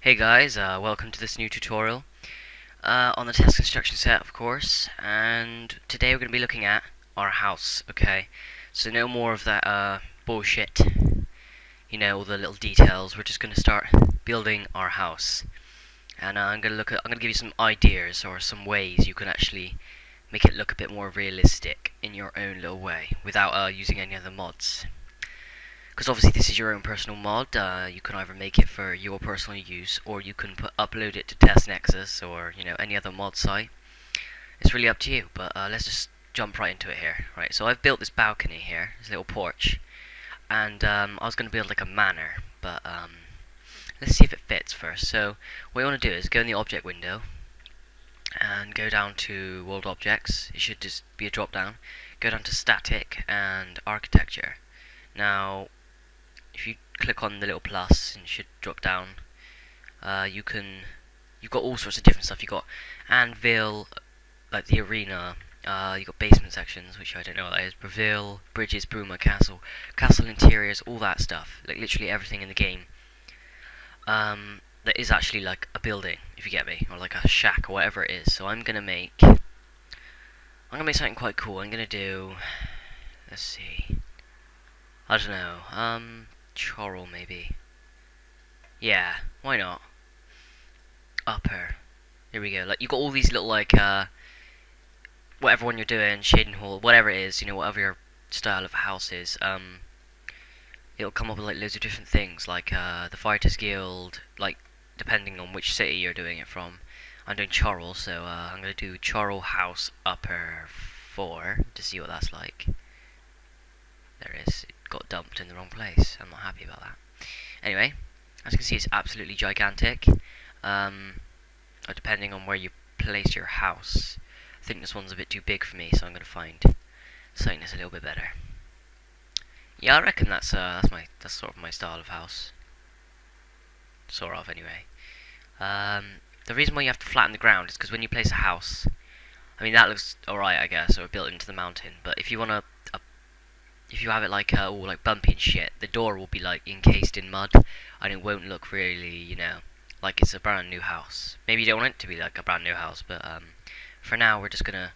Hey guys, welcome to this new tutorial on the TES Construction Set, of course, and today we're going to be looking at our house, okay? So no more of that bullshit, all the little details. We're just going to start building our house. And I'm going to give you some ideas or some ways you can actually make it look a bit more realistic in your own little way without using any other mods. Because obviously this is your own personal mod, you can either make it for your personal use, or you can upload it to Test Nexus, or any other mod site. It's really up to you, but let's just jump right into it here. Right, so I've built this balcony here, this little porch, and I was going to build like a manor, but let's see if it fits first. So what you want to do is go in the object window, and go down to World Objects. It should just be a drop down. Go down to Static and Architecture. Now, if you click on the little plus, and it should drop down, you've got all sorts of different stuff. You've got anvil, like the arena, you've got basement sections, which I don't know what that is, Breville, bridges, Bruma, castle interiors, all that stuff, like literally everything in the game, that is actually like a building, if you get me, or like a shack, or whatever it is. So I'm gonna make something quite cool. I'm gonna do, let's see, I don't know, Chorrel maybe. Yeah, why not? Upper. Here we go. Like, you got all these little, like, whatever one you're doing, shading hall, whatever it is, whatever your style of house is, it'll come up with, like, loads of different things, like, the Fighters Guild, like, depending on which city you're doing it from. I'm doing Chorrel, so, I'm gonna do Chorrel House Upper 4, to see what that's like. There it is. It got dumped in the wrong place. I'm not happy about that. Anyway, as you can see, it's absolutely gigantic. Depending on where you place your house, I think this one's a bit too big for me, so I'm going to find something that's a little bit better. Yeah, I reckon that's sort of my style of house. Sort of, anyway. The reason why you have to flatten the ground is because when you place a house, I mean, that looks alright, I guess, or built into the mountain. But if you want if you have it like all like bumpy and shit, the door will be like encased in mud, and it won't look really, like it's a brand new house. Maybe you don't want it to be like a brand new house, but for now we're just gonna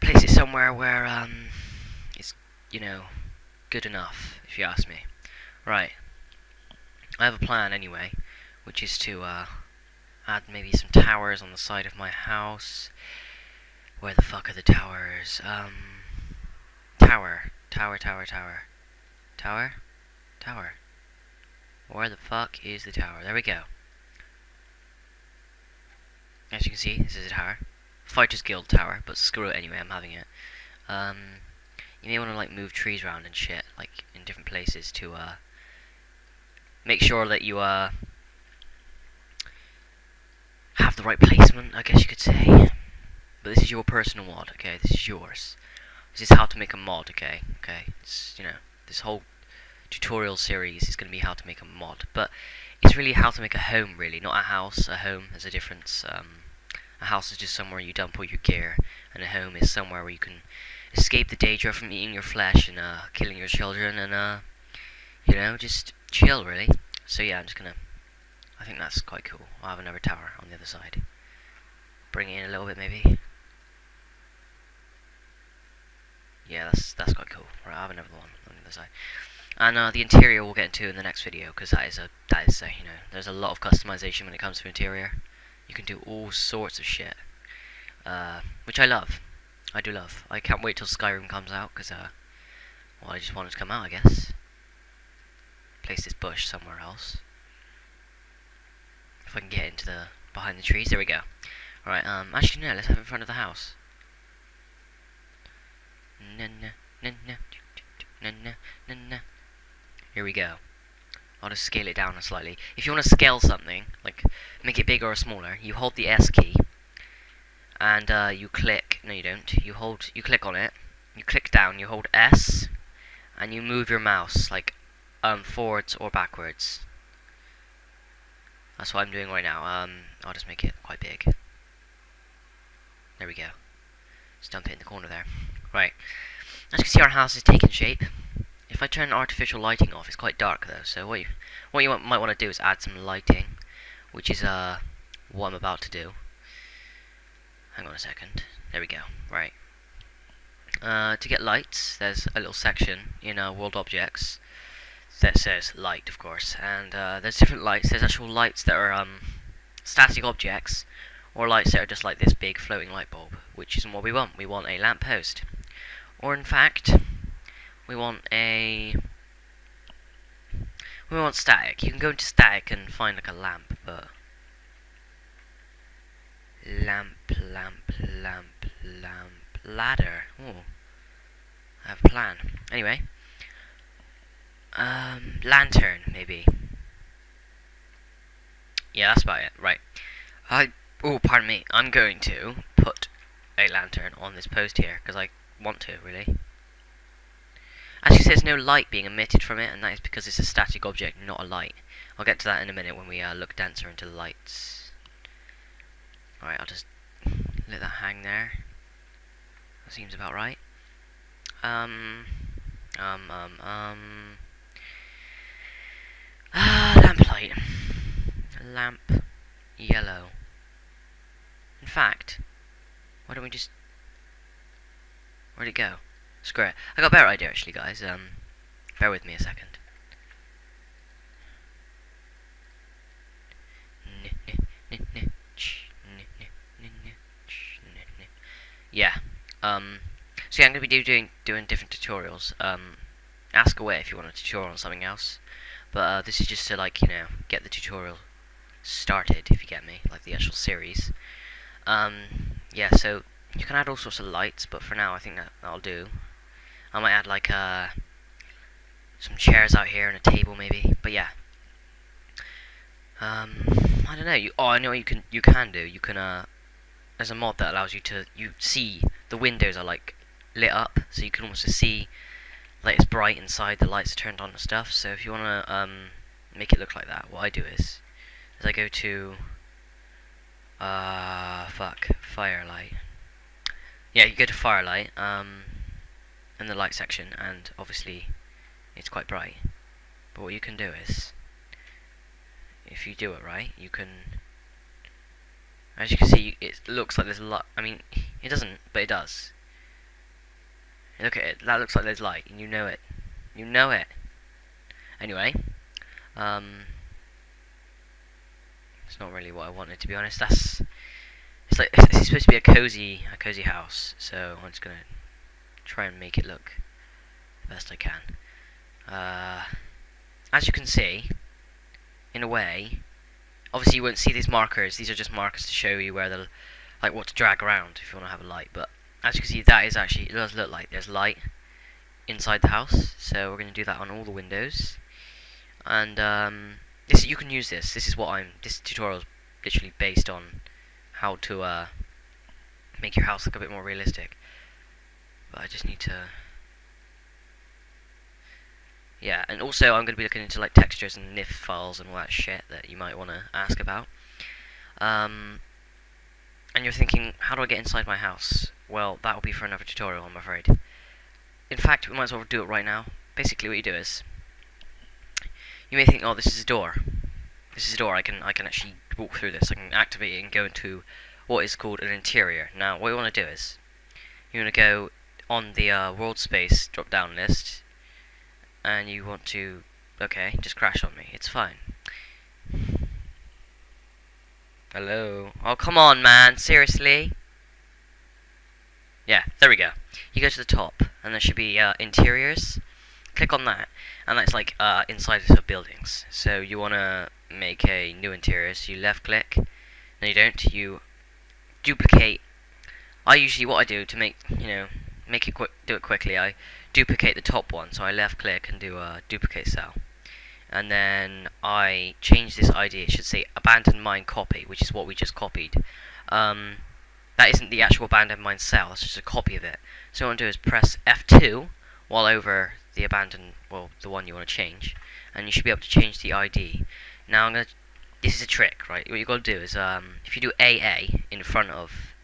place it somewhere where it's good enough, if you ask me. Right, I have a plan anyway, which is to add maybe some towers on the side of my house. Where the fuck are the towers? Tower. Where the fuck is the tower? There we go. As you can see, this is a tower. Fighters Guild tower, but screw it anyway, I'm having it. You may want to like move trees around and shit, like in different places to make sure that you have the right placement, I guess you could say. But this is your personal mod, okay? This is yours. This is how to make a mod, okay? It's, this whole tutorial series is going to be how to make a mod, but it's really how to make a home, really, not a house. A home has a difference. A house is just somewhere you dump all your gear, and a home is somewhere where you can escape the danger from eating your flesh and killing your children, and just chill, really. So yeah, I think that's quite cool. I'll have another tower on the other side. Bring it in a little bit, maybe. Yeah, that's quite cool. Right, I have another one on the other side. And the interior we'll get into in the next video, because that is there's a lot of customization when it comes to interior. You can do all sorts of shit, which I love. I do love. I can't wait till Skyrim comes out, because well, I just want it to come out, I guess. Place this bush somewhere else. If I can get into behind the trees, there we go. Alright, actually no, let's have it in front of the house. Here we go. I'll just scale it down slightly. If you want to scale something, like make it bigger or smaller, you hold the S key and you click. No, you don't. You click on it. You click down. You hold S and you move your mouse like forwards or backwards. That's what I'm doing right now. I'll just make it quite big. There we go. Just dump it in the corner there. Right. As you can see, our house is taking shape. If I turn artificial lighting off, it's quite dark though, so what you might want to do is add some lighting. which is what I'm about to do. Hang on a second. There we go. Right. To get lights, there's a little section in World Objects that says light, of course, and there's different lights. There's actual lights that are static objects, or lights that are just like this big floating light bulb, which isn't what we want. We want a lamp post, or in fact, we want static. You can go into static and find like a lamp, but lamp, ladder. Ooh, I have a plan. Anyway, lantern maybe. Yeah, that's about it. Right. Oh, pardon me. I'm going to put a lantern on this post here because I want to, really. Actually, there's no light being emitted from it, and that is because it's a static object, not a light. I'll get to that in a minute when we look denser into the lights. Alright, I'll just let that hang there. That seems about right. Lamplight. Lamp yellow. In fact, why don't we just... Where'd it go? Screw it. I got a better idea actually, guys. Bear with me a second. Yeah. So yeah, I'm gonna be doing different tutorials. Ask away if you want a tutorial on something else. But this is just to, like, get the tutorial started, if you get me, like the actual series. Yeah, so you can add all sorts of lights, but for now I think that'll do. I might add like some chairs out here and a table maybe, but yeah. I don't know. I know what you can do. You can there's a mod that allows you to see the windows are like lit up, so you can also see like it's bright inside, the lights are turned on and stuff. So if you wanna make it look like that, what I do is I go to firelight. Yeah, you go to firelight in the light section, and obviously it's quite bright. But what you can do is, if you do it right, you can, as you can see, it looks like there's a lot. I mean, it doesn't, but it does. Look at it. That looks like there's light, and you know it. You know it. Anyway, it's not really what I wanted, to be honest. It's supposed to be a cozy house, so I'm just gonna try and make it look the best I can. As you can see, in a way, obviously you won't see these markers. These are just markers to show you where what to drag around if you want to have a light. But as you can see, that is actually, it does look like there's light inside the house. So we're going to do that on all the windows. And you can use this. This tutorial is literally based on how to make your house look a bit more realistic. But I just need to... Yeah, and also I'm going to be looking into like textures and NIF files and all that shit that you might want to ask about. And you're thinking, how do I get inside my house? Well, that will be for another tutorial, I'm afraid. In fact, we might as well do it right now. Basically what you do is, you may think, oh, this is a door. This is a door, I can actually walk through this. I can activate it and go into what is called an interior. Now, what you want to do is, you want to go on the world space drop down list, and you want to, okay, just crash on me, it's fine. Hello? Oh, come on, man, seriously? Yeah, there we go. You go to the top, and there should be interiors. Click on that, and that's like inside of buildings. So you want to make a new interior, so you left click. No, you don't. You duplicate. What I do to make do it quickly, I duplicate the top one. So I left click and do a duplicate cell, and then I change this ID. It should say abandoned mine copy, which is what we just copied. That isn't the actual abandoned mine cell. It's just a copy of it. So what I want to do is press F2 while over the abandoned, the one you want to change, and you should be able to change the ID. Now this is a trick, right? What you got to do is if you do AA in front of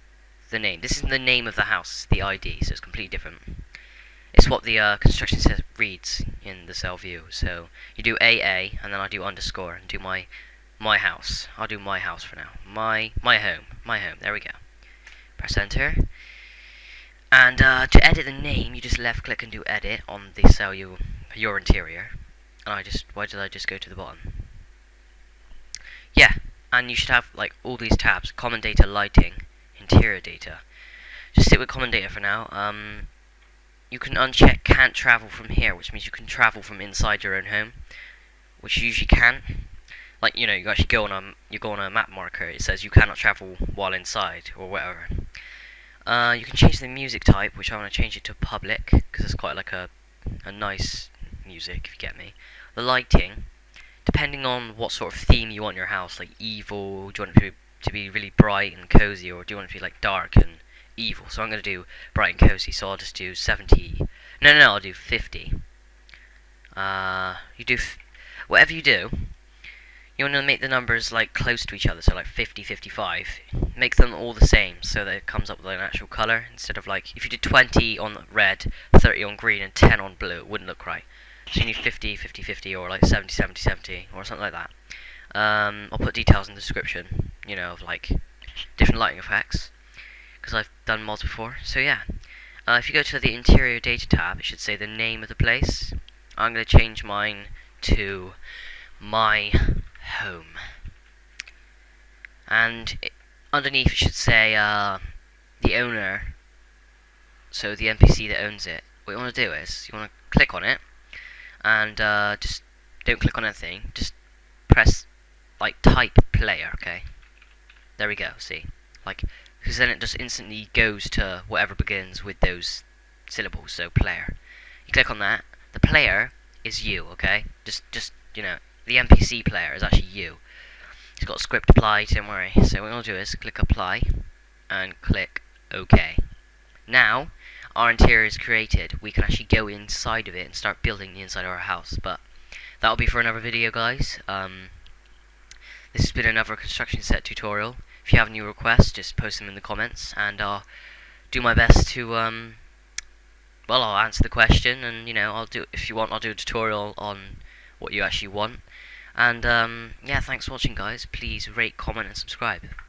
the name, this isn't the name of the house, it's the ID, so it's completely different. It's what the construction set reads in the cell view. So you do AA, and then I do underscore and do my my house. I'll do my house for now. My home. My home. There we go. Press enter. And to edit the name, you just left click and do edit on the cell your interior. And why did I just go to the bottom? Yeah, and you should have like all these tabs: common data, lighting, interior data. Just stick with common data for now. You can uncheck can't travel from here, which means you can travel from inside your own home, which you usually can. Like, you know, you actually go on a map marker, it says you cannot travel while inside or whatever. You can change the music type, which I want to change it to public because it's quite like a nice music, if you get me. The lighting, depending on what sort of theme you want your house, like evil, do you want it to be really bright and cozy, or do you want it to be like dark and evil? So I'm going to do bright and cozy, so I'll just do 70. No, I'll do 50. Whatever you do, you want to make the numbers like close to each other, so like 50, 55. Make them all the same so that it comes up with an actual colour, instead of like, if you did 20 on red, 30 on green, and 10 on blue, it wouldn't look right. So you need 50, 50, 50, or like 70, 70, 70, or something like that. I'll put details in the description, you know, of like different lighting effects, because I've done mods before. So yeah, if you go to the interior data tab, it should say the name of the place. I'm going to change mine to my home, and underneath it should say the owner, so the NPC that owns it. What you want to do is you want to click on it, and just don't click on anything, just press like type player. Okay, there we go. See, like, because then it just instantly goes to whatever begins with those syllables. So player, you click on that. The player is you. Okay, just you know, the NPC player is actually you. It's got script applied, don't worry. So what we'll do is click apply and click OK. Now our interior is created. We can actually go inside of it and start building the inside of our house, but that'll be for another video, guys. This has been another construction set tutorial. If you have any requests, just post them in the comments, and I'll do my best to well, I'll answer the question, and you know, if you want, I'll do a tutorial on what you actually want. And yeah, thanks for watching, guys. Please rate, comment, and subscribe.